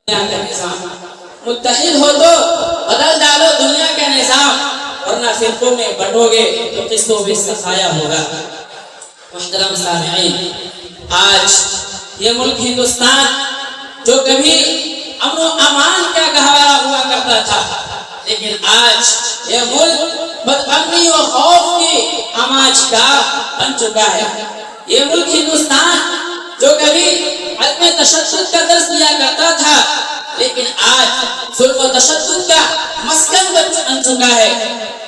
دنیا کا نظام، متحد ہو تو بدل ڈالو دنیا کا نظام، ورنہ فرقوں میں بٹو گے تو قسطوں میں سفایا ہوگا۔ محترم سامعین، آج یہ ملک ہندوستان جو کبھی امن و امان کا گہوارہ ہوا کرتا تھا، لیکن آج یہ ملک بدامنی و خوف کی آماج کا بن چکا ہے۔ یہ ملک ہندوستان جو کبھی عدم تشدد کا درس دیا کرتا تھا، لیکن آج ظلم و تشدد کا مسکن بن چکا ہے۔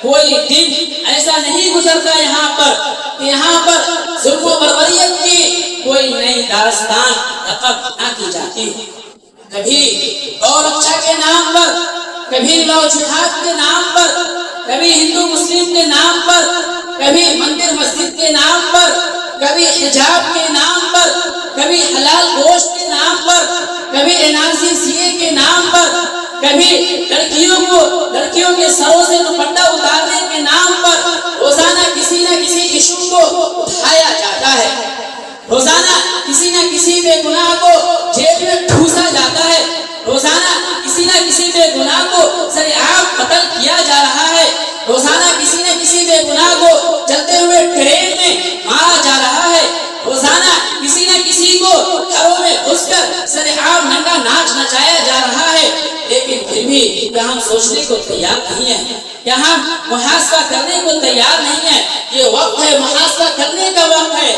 کوئی دن ایسا نہیں گزرتا یہاں پر کہ یہاں پر ظلم و بربریت کی کوئی نئی داستان رقم نہ کی جاتی۔ کبھی گو رکشا کے نام پر، کبھی لو جہاد کے نام پر، کبھی ہندو مسلم کے نام پر، کبھی مندر مسجد کے نام پر، کبھی حجاب کے نام پر، کبھی حلال گوشت کے نام پر، کبھی NRC CA کے نام پر، کبھی لڑکیوں کے سروں سے دوپٹہ اتارنے کے نام پر روزانہ کسی نہ کسی ایشو کو اٹھایا جاتا ہے۔ روزانہ کسی نہ کسی بے گناہ کو جیل میں ٹھوسا جاتا ہے۔ روزانہ کسی نہ کسی بے گناہ کو سر عام قتل کیا جا رہا ہے۔ روزانہ کسی نہ کسی بے گناہ کو چلتے ہوئے ٹرین میں مارا جا رہا ہے۔ روزانہ کسی نہ کسی کو گھروں میں گھس کر سر عام ننگا ناچ نچایا جا رہا ہے۔ لیکن پھر بھی کیا ہم سوچنے کو تیار نہیں ہیں؟ کیا ہم محاسبہ کرنے کو تیار نہیں ہیں؟ یہ وقت ہے محاسبہ کرنے کا وقت ہے۔